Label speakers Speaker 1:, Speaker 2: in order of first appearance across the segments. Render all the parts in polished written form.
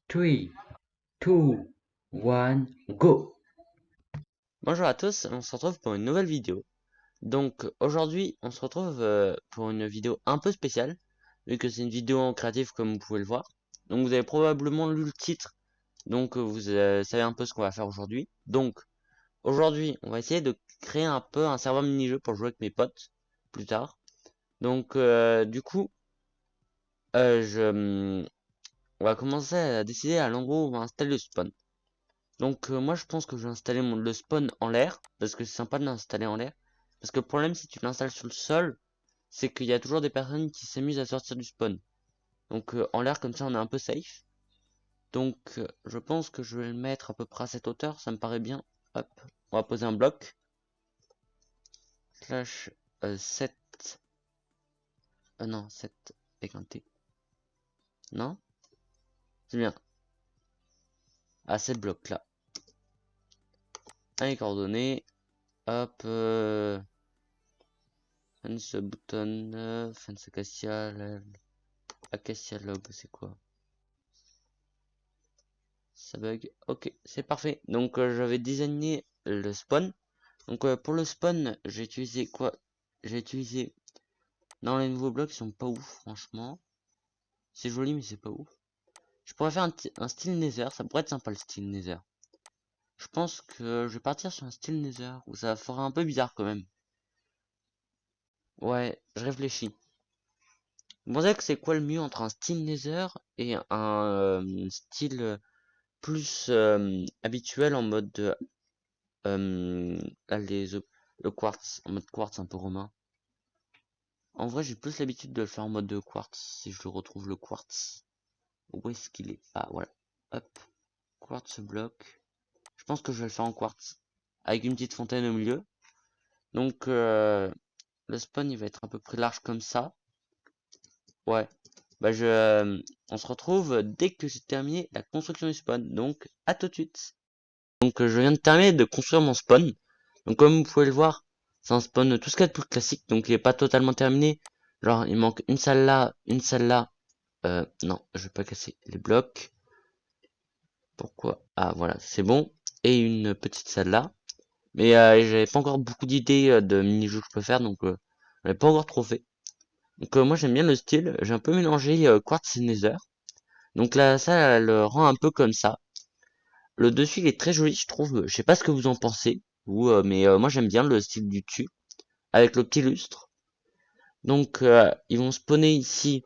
Speaker 1: 3, 2, 1, go!
Speaker 2: Bonjour à tous, on se retrouve pour une nouvelle vidéo. Donc aujourd'hui, on se retrouve pour une vidéo un peu spéciale, vu que c'est une vidéo en créatif comme vous pouvez le voir. Donc vous avez probablement lu le titre, donc vous savez un peu ce qu'on va faire aujourd'hui. Donc aujourd'hui, on va essayer de créer un peu un serveur mini-jeu pour jouer avec mes potes plus tard. Donc du coup, on va commencer à décider à l'endroit où on va installer le spawn. Donc moi je pense que je vais installer le spawn en l'air, parce que c'est sympa de l'installer en l'air. Parce que le problème si tu l'installes sur le sol, c'est qu'il y a toujours des personnes qui s'amusent à sortir du spawn. Donc en l'air comme ça on est un peu safe. Donc je pense que je vais le mettre à peu près à cette hauteur, ça me paraît bien. Hop, on va poser un bloc. Slash 7. Non, 7 avec un T. Non, c'est bien. À 7 blocs là. Les coordonnées. Hop. Fence button. Fence acacia. Acacia log, c'est quoi? Ça bug. Ok, c'est parfait. Donc je vais designer le spawn. Donc pour le spawn, j'ai utilisé quoi? J'ai utilisé... Non, les nouveaux blocs ils sont pas ouf, franchement. C'est joli, mais c'est pas ouf. Je pourrais faire un style nether, ça pourrait être sympa le style nether. Je pense que je vais partir sur un style nether, où ça fera un peu bizarre quand même. Ouais, je réfléchis. Vous pensez que c'est quoi le mieux entre un style nether et un style plus habituel en mode là, le quartz, en mode quartz un peu romain. En vrai, j'ai plus l'habitude de le faire en mode de quartz, si je retrouve le quartz. Où est-ce qu'il est? Ah, voilà. Hop. Quartz bloc. Je pense que je vais le faire en quartz. Avec une petite fontaine au milieu. Donc, le spawn, il va être à peu près large comme ça. Ouais. Bah, on se retrouve dès que j'ai terminé la construction du spawn. Donc, à tout de suite. Donc, je viens de terminer de construire mon spawn. Donc comme vous pouvez le voir, c'est un spawn tout ce qu'il y a de plus classique, donc il est pas totalement terminé. Genre il manque une salle là, une salle là. Non, je vais pas casser les blocs. Pourquoi? Ah voilà, c'est bon. Et une petite salle là. Mais j'avais pas encore beaucoup d'idées de mini-jeux que je peux faire, donc j'avais pas encore trop fait. Donc moi j'aime bien le style, j'ai un peu mélangé Quartz et Nether. Donc la salle elle le rend un peu comme ça. Le dessus il est très joli je trouve, je sais pas ce que vous en pensez, ou mais moi j'aime bien le style du dessus, avec le petit lustre. Donc ils vont spawner ici.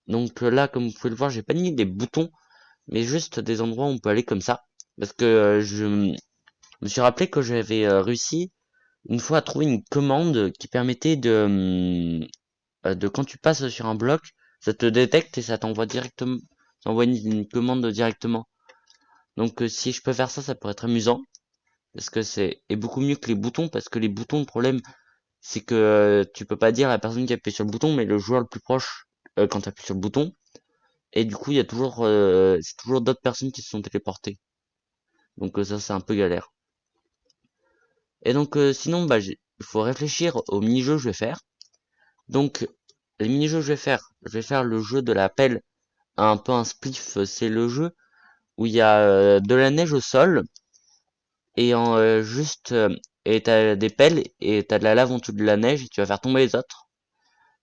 Speaker 2: Donc là, comme vous pouvez le voir, j'ai pas mis des boutons, mais juste des endroits où on peut aller comme ça. Parce que je me suis rappelé que j'avais réussi une fois à trouver une commande qui permettait de quand tu passes sur un bloc, ça te détecte et ça t'envoie directement, ça envoie une commande directement. Donc si je peux faire ça, ça pourrait être amusant. Parce que c'est beaucoup mieux que les boutons, parce que les boutons, le problème, c'est que tu peux pas dire à la personne qui appuie sur le bouton, mais le joueur le plus proche quand tu appuies sur le bouton. Et du coup, il y a toujours, c'est toujours d'autres personnes qui se sont téléportées. Donc ça, c'est un peu galère. Et donc sinon, bah, il faut réfléchir au mini-jeu que je vais faire. Donc les mini-jeux que je vais faire le jeu de la pelle, un peu un spliff. C'est le jeu où il y a de la neige au sol et et t'as des pelles et t'as de la lave en dessous de la neige et tu vas faire tomber les autres.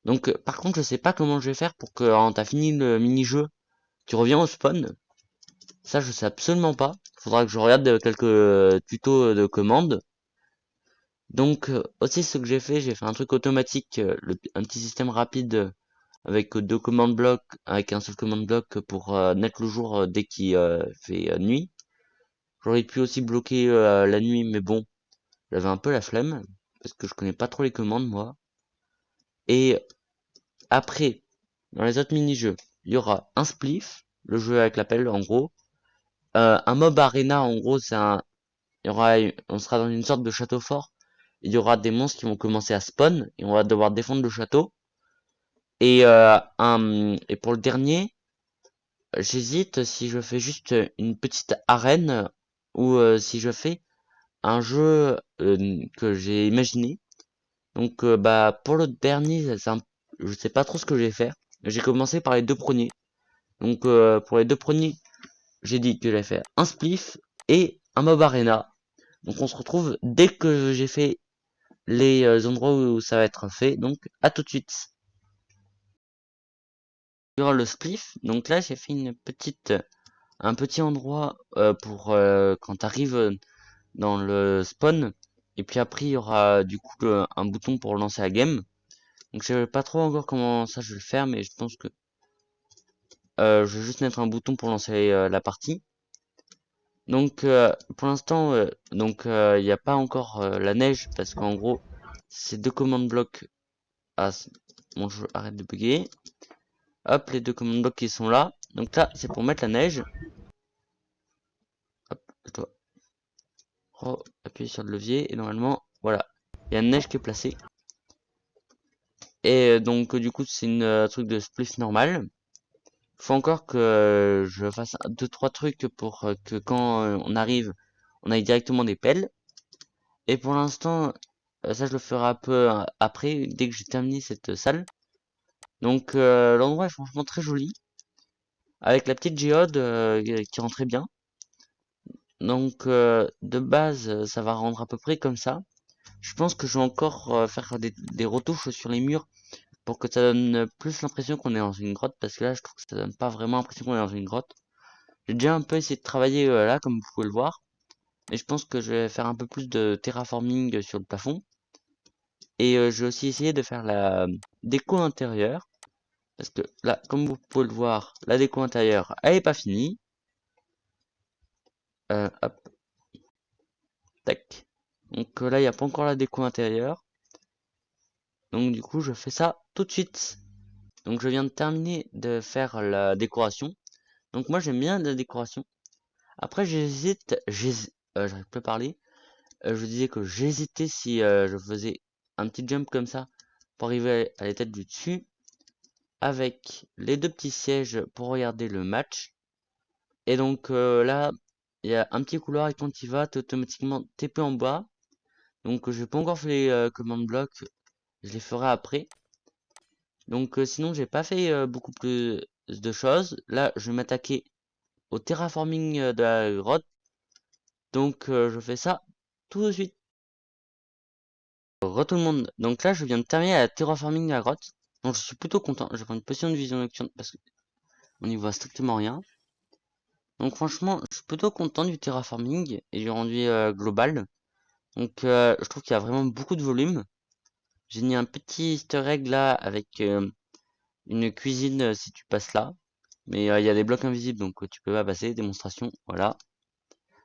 Speaker 2: Donc par contre, je sais pas comment je vais faire pour que quand t'as fini le mini-jeu, tu reviens au spawn. Ça, je sais absolument pas. Faudra que je regarde quelques tutos de commandes. Donc, aussi, ce que j'ai fait un truc automatique, un petit système rapide avec deux commandes blocs, avec un seul commande bloc pour naître le jour dès qu'il fait nuit. J'aurais pu aussi bloquer la nuit, mais bon, j'avais un peu la flemme, parce que je connais pas trop les commandes, moi. Et après, dans les autres mini-jeux, il y aura un spliff, le jeu avec l'appel, en gros. Un mob arena, en gros, on sera dans une sorte de château fort. Il y aura des monstres qui vont commencer à spawn et on va devoir défendre le château. Et pour le dernier, j'hésite si je fais juste une petite arène ou si je fais un jeu que j'ai imaginé. Donc bah pour le dernier, je sais pas trop ce que je vais faire. J'ai commencé par les deux premiers. Donc pour les deux premiers, j'ai dit que j'avais fait un spliff et un mob arena. Donc on se retrouve dès que j'ai fait les endroits où ça va être fait. Donc à tout de suite. Durant le spliff, donc là j'ai fait un petit endroit pour quand t'arrives dans le spawn. Et puis après il y aura du coup un bouton pour lancer la game. Donc je sais pas trop encore comment ça je vais le faire, mais je pense que je vais juste mettre un bouton pour lancer la partie. Donc pour l'instant, il n'y a pas encore la neige parce qu'en gros, ces deux commandes blocs. Ah, bon, je arrête de bugger. Hop, les deux commandes blocs qui sont là. Donc là, c'est pour mettre la neige. Hop, je dois appuyer sur le levier et normalement, voilà, il y a une neige qui est placée. Et donc du coup, c'est une truc de spliff normal. Faut encore que je fasse deux trois trucs pour que quand on arrive, on aille directement des pelles. Et pour l'instant, ça je le ferai un peu après, dès que j'ai terminé cette salle. Donc l'endroit est franchement très joli, avec la petite géode qui rend très bien. Donc de base, ça va rendre à peu près comme ça. Je pense que je vais encore faire des retouches sur les murs pour que ça donne plus l'impression qu'on est dans une grotte, parce que là je trouve que ça donne pas vraiment l'impression qu'on est dans une grotte. J'ai déjà un peu essayé de travailler là, comme vous pouvez le voir. Mais je pense que je vais faire un peu plus de terraforming sur le plafond. Et je vais aussi essayer de faire la déco intérieure. Parce que là, comme vous pouvez le voir, la déco intérieure, elle est pas finie. Hop, tac. Donc là, il n'y a pas encore la déco intérieure. Donc du coup, je fais ça tout de suite. Donc je viens de terminer de faire la décoration. Donc moi, j'aime bien la décoration. Après, j'arrive plus à parler. Je disais que j'hésitais si je faisais un petit jump comme ça pour arriver à la tête du dessus. Avec les deux petits sièges pour regarder le match. Et donc là, il y a un petit couloir et quand tu vas, t'es automatiquement TP en bas. Donc je n'ai pas encore fait les commandes blocs, je les ferai après. Donc sinon, j'ai pas fait beaucoup plus de choses. Là, je vais m'attaquer au terraforming de la grotte. Donc je fais ça tout de suite. Re tout le monde. Donc là, je viens de terminer la terraforming de la grotte. Donc je suis plutôt content. Je prends une potion de vision nocturne parce qu'on n'y voit strictement rien. Donc franchement, je suis plutôt content du terraforming et du rendu global. Donc je trouve qu'il y a vraiment beaucoup de volume. J'ai mis un petit easter egg là avec une cuisine si tu passes là. Mais il y a des blocs invisibles donc tu peux pas passer. Démonstration, voilà.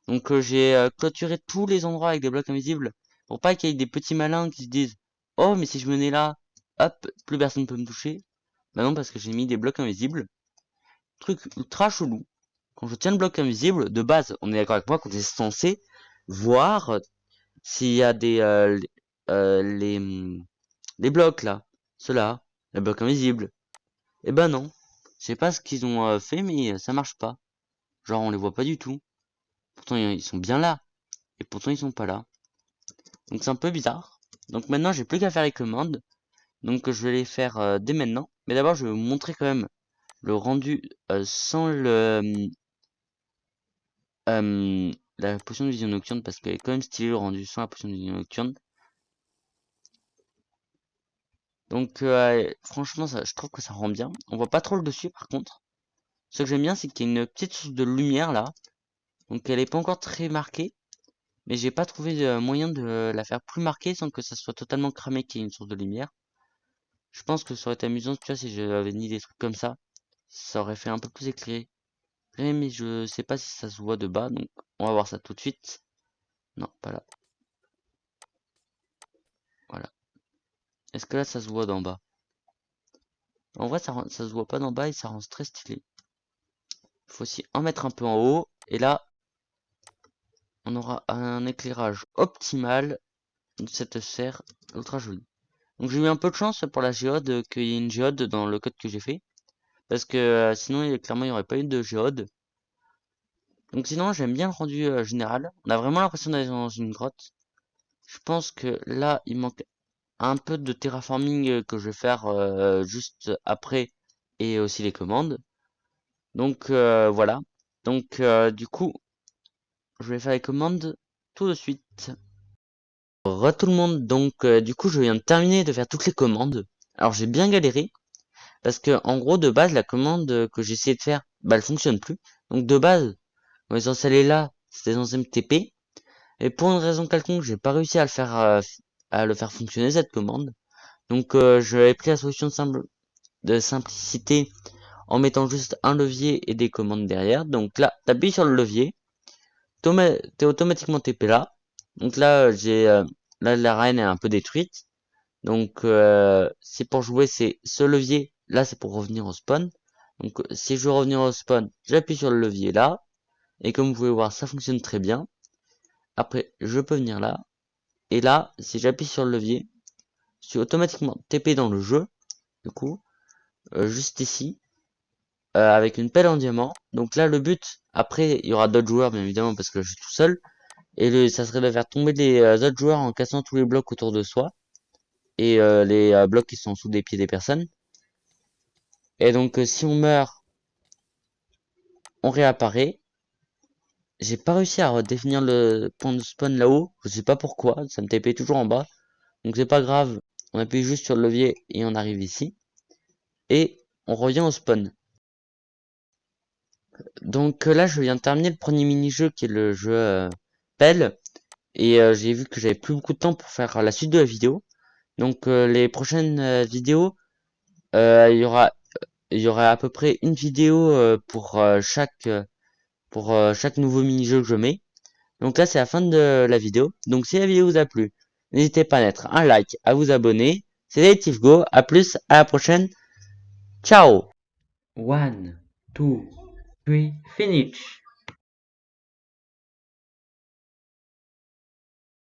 Speaker 2: Donc j'ai clôturé tous les endroits avec des blocs invisibles pour pas qu'il y ait des petits malins qui se disent oh mais si je venais là, hop, plus personne peut me toucher. Bah non parce que j'ai mis des blocs invisibles. Truc ultra chelou. Quand je tiens le bloc invisible, de base, on est d'accord avec moi qu'on est censé voir s'il y a les blocs là, ceux-là, les blocs invisibles. Et ben non, je sais pas ce qu'ils ont fait, mais ça marche pas. Genre on les voit pas du tout. Pourtant ils sont bien là, et pourtant ils sont pas là. Donc c'est un peu bizarre. Donc maintenant j'ai plus qu'à faire les commandes. Donc je vais les faire dès maintenant. Mais d'abord je vais vous montrer quand même le rendu sans la potion de vision nocturne parce qu'elle est quand même stylée le rendu sans la potion de vision nocturne. Donc franchement je trouve que ça rend bien. On voit pas trop le dessus par contre. Ce que j'aime bien c'est qu'il y a une petite source de lumière là. Donc elle est pas encore très marquée. Mais j'ai pas trouvé de moyen de la faire plus marquée sans que ça soit totalement cramé qu'il y ait une source de lumière. Je pense que ça aurait été amusant tu vois si j'avais mis des trucs comme ça. Ça aurait fait un peu plus éclairé. Mais je sais pas si ça se voit de bas donc on va voir ça tout de suite. Non pas là. Voilà. Est-ce que là ça se voit d'en bas? En vrai, ça se voit pas d'en bas et ça rend très stylé. Il faut aussi en mettre un peu en haut. Et là, on aura un éclairage optimal de cette serre ultra jolie. Donc j'ai eu un peu de chance pour la géode, qu'il y ait une géode dans le code que j'ai fait. Parce que sinon, clairement, il n'y aurait pas eu de géode. Donc sinon, j'aime bien le rendu général. On a vraiment l'impression d'être dans une grotte. Je pense que là, il manque un peu de terraforming que je vais faire juste après. Et aussi les commandes. Donc voilà. Donc, du coup, je vais faire les commandes tout de suite. Re tout le monde, donc du coup je viens de terminer de faire toutes les commandes. Alors j'ai bien galéré, parce que en gros de base la commande que j'ai essayé de faire, bah elle fonctionne plus. Donc de base, quand ils sont installés là, c'était censé me TP. Et pour une raison quelconque, j'ai pas réussi à le faire fonctionner cette commande. Donc j'avais pris la solution simple de simplicité en mettant juste un levier et des commandes derrière. Donc là, t'appuies sur le levier, t'es automatiquement TP là. Donc là, là la reine est un peu détruite. Donc c'est pour jouer, c'est ce levier. Là, c'est pour revenir au spawn. Donc si je veux revenir au spawn, j'appuie sur le levier là. Et comme vous pouvez voir, ça fonctionne très bien. Après, je peux venir là. Et là, si j'appuie sur le levier, je suis automatiquement TP dans le jeu. Du coup, juste ici, avec une pelle en diamant. Donc là, le but, après, il y aura d'autres joueurs, bien évidemment, parce que je suis tout seul. Et ça serait de faire tomber les autres joueurs en cassant tous les blocs autour de soi. Et les blocs qui sont sous les pieds des personnes. Et donc, si on meurt, on réapparaît. J'ai pas réussi à redéfinir le point de spawn là-haut. Je sais pas pourquoi, ça me TP toujours en bas. Donc c'est pas grave, on appuie juste sur le levier et on arrive ici. Et on revient au spawn. Donc là, je viens de terminer le premier mini-jeu qui est le jeu pelle. Et j'ai vu que j'avais plus beaucoup de temps pour faire la suite de la vidéo. Donc les prochaines vidéos, il y aura à peu près une vidéo pour chaque nouveau mini-jeu que je mets. Donc là, c'est la fin de la vidéo. Donc si la vidéo vous a plu, n'hésitez pas à mettre un like, à vous abonner. C'était TifGo, à plus, à la prochaine. Ciao!
Speaker 1: 1, 2, 3, finish.